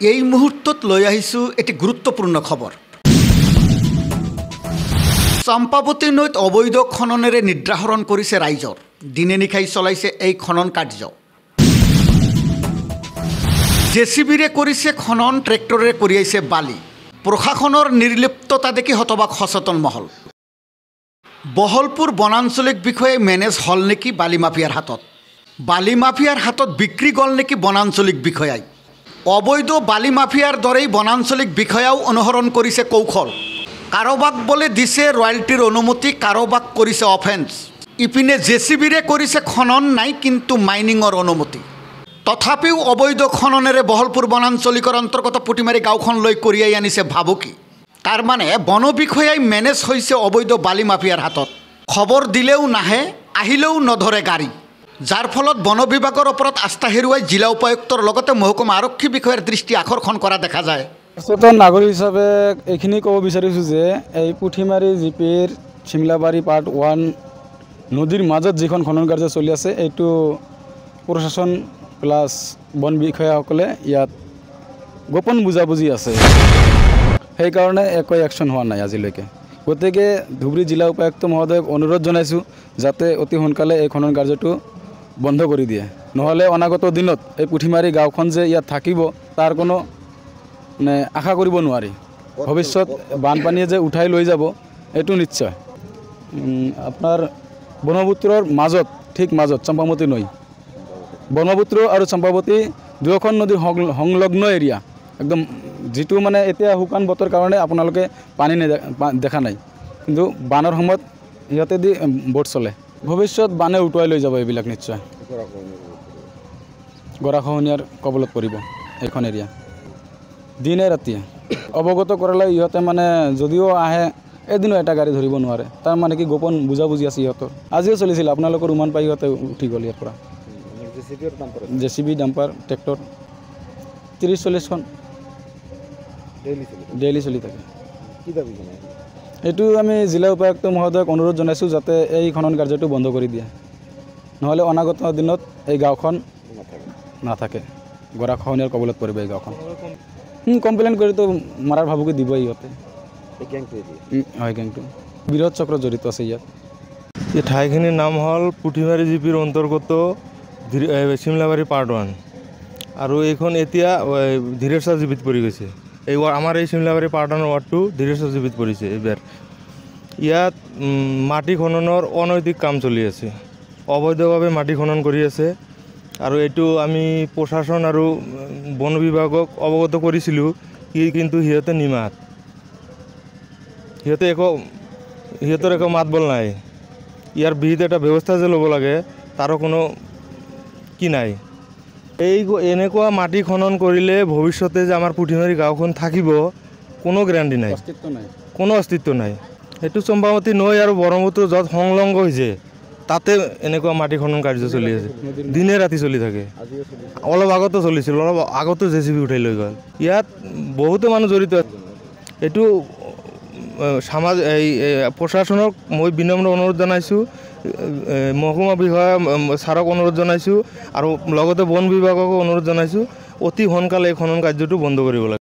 এই মুহূৰ্তত লৈ আহিছোঁ এটি গুৰুত্বপূৰ্ণ খবৰ। চম্পাৱতী নৈত অবৈধ খননেৰে নিদ্ৰাহৰণ কৰিছে ৰাইজৰ। দিনে নিশাই চলাইছে এই খনন কাৰ্য। জেচিবিৰে কৰিছে খনন, ট্ৰেক্টৰেৰে কঢ়িয়াইছে বালি। প্ৰশাসনৰ নিৰ্লিপ্ততা দেখি হতবাক সচেতন মহল। বহলপুৰ বনাঞ্চলিক বিষয়ে মেনেজ হল নেকি বালি মাফিয়াৰ হাতত? বালি মাফিয়াৰ হাতত বিক্ৰী গ'ল নেকি বনাঞ্চলিক বিষয়াই? অবৈধ বালি মাফিয়াৰ দৰেই বনাঞ্চলিক বিষয়াও অনুসৰণ কৰিছে কৌশল। কাৰোবাক বোলে দিছে ৰয়েলটিৰ অনুমতি, কাৰোবাক কৰিছে অফেন্স। ইপিনে জেচিবিৰে কৰিছে খনন, নাই কিন্তু মাইনিঙৰ অনুমতি। তথাপিও অবৈধ খননেৰে বহলপুৰ বনাঞ্চলিকৰ অন্তৰ্গত পুটিমাৰী গাঁওখনলৈ কঢ়িয়াই আনিছে ভাবুকি। তাৰ মানে বন বিষয়াই মেনেজ হৈছে অবৈধ বালি মাফিয়াৰ হাতত। খবৰ দিলেও নাহে, আহিলেও নধৰে গাড়ী, যাৰ ফলত বন বিভাগৰ ওপৰত আস্থা হেৰুৱাই জিলা উপায়ুক্তৰ লগতে মহকুমা আৰক্ষী বিষয়াৰ দৃষ্টি আকৰ্ষণ কৰা দেখা যায়। সচেতন নাগৰিক হিচাপে এইখিনি ক'ব বিচাৰিছোঁ যে এই পুঠিমাৰী জিপিৰ চিমলাবাৰী পাৰ্ট 1 নদীৰ মাজত যিখন খনন কাৰ্য চলি আছে, এইটো প্ৰশাসন প্লাছ বন বিষয়াসকলে ইয়াত গোপন বুজাবুজি আছে। সেইকাৰণে একো একশ্যন হোৱা নাই আজিলৈকে। গতিকে ধুবুৰী জিলা উপায়ুক্ত মহোদয়ক অনুৰোধ জনাইছোঁ যাতে অতি সোনকালে এই খনন কাৰ্যটো বন্ধ কৰি দিয়ে। নহ'লে অনাগত দিনত এই পুঠিমাৰী গাঁওখন যে ইয়াত থাকিব তাৰ কোনো আশা কৰিব নোৱাৰি। ভৱিষ্যত বানপানীয়ে যে উঠাই লৈ যাব এইটো নিশ্চয়। আপোনাৰ ব্ৰহ্মপুত্ৰৰ মাজত, ঠিক মাজত চম্পাৱতী নৈ। ব্ৰহ্মপুত্ৰ আৰু চম্পাৱতী দুয়োখন নদীৰ সংলগ্ন এৰিয়া, একদম যিটো মানে এতিয়া শুকান বতৰ কাৰণে আপোনালোকে পানী দেখা নাই, কিন্তু বানৰ সময়ত সিহঁতে দি বোট চলে। ভৱিষ্যত বানে উটুৱাই লৈ যাব এইবিলাক নিশ্চয়। গৰাখহনীয়াৰ কবলত পৰিব এইখন এৰিয়া। দিনে ৰাতিয়ে অৱগত কৰালে ইহঁতে মানে যদিও আহে এদিনো এটা গাড়ী ধৰিব নোৱাৰে। তাৰ মানে কি গোপন বুজাবুজি আছে ইহঁতৰ। আজিও চলিছিল, আপোনালোকৰ উমান পাই ইহঁতে উঠি গ'ল ইয়াৰ পৰা। জেচিবি, ডাম্পাৰ, ট্ৰেক্টৰ 30-40খন ডেইলি চলি থাকে। এইটো আমি জিলা উপায়ুক্ত মহোদয়ক অনুৰোধ জনাইছোঁ যাতে এই খনন কাৰ্যটো বন্ধ কৰি দিয়ে। নহ'লে অনাগত দিনত এই গাঁওখন নাথাকে, গৰাখহনীয়াৰ কবলত পৰিব এই গাঁওখন। কমপ্লেইন কৰিতো মাৰাৰ ভাবুকি দিব ইহঁতে। হয়, গেংটো বৃহৎ চক্ৰ জড়িত আছে ইয়াত। এই ঠাইখিনিৰ নাম হ'ল পুঠিমাৰী জিপিৰ অন্তৰ্গত চিমলাবাৰী পাৰ্ট 1, আৰু এইখন এতিয়া ধীৰেশ্বৰ জিপিত পৰি গৈছে। এই আমাৰ এই চিমলাবাৰী পাৰ্ট 1 ৱাৰ্ডটো ধীৰেশ্বৰ জিপিত পৰিছে এইবাৰ। ইয়াত মাটি খননৰ অনৈতিক কাম চলি আছে, অবৈধভাৱে মাটি খনন কৰি আছে। আৰু এইটো আমি প্ৰশাসন আৰু বন বিভাগক অৱগত কৰিছিলোঁ, কিন্তু সিহঁতে নিমাত। সিহঁতৰ একো মাত বল নাই। ইয়াৰ বিহিত এটা ব্যৱস্থা যে ল'ব লাগে তাৰো কোনো কি নাই। এনেকুৱা মাটি খনন কৰিলে ভৱিষ্যতে যে আমাৰ পুঠিমাৰী গাঁওখন থাকিব কোনো গেৰাণ্টি নাই, কোনো অস্তিত্ব নাই। সেইটো চম্পাৱতী নৈ আৰু ব্ৰহ্মপুত্ৰ য'ত সংলগ্ন হৈছে তাতে এনেকুৱা মাটি খনন কাৰ্য চলি আছে, দিনে ৰাতি চলি থাকে। অলপ আগতো চলিছিল, অলপ আগতো জেচিবি উঠাই লৈ গ'ল। ইয়াত বহুতো মানুহ জড়িত। এইটো প্ৰশাসনক মই বিনম্ৰ অনুৰোধ জনাইছোঁ, মহকুমা বিষয়া ছাৰক অনুৰোধ জনাইছোঁ, আৰু লগতে বন বিভাগকো অনুৰোধ জনাইছোঁ অতি সোনকালে এই খনন কাৰ্যটো বন্ধ কৰিব লাগে।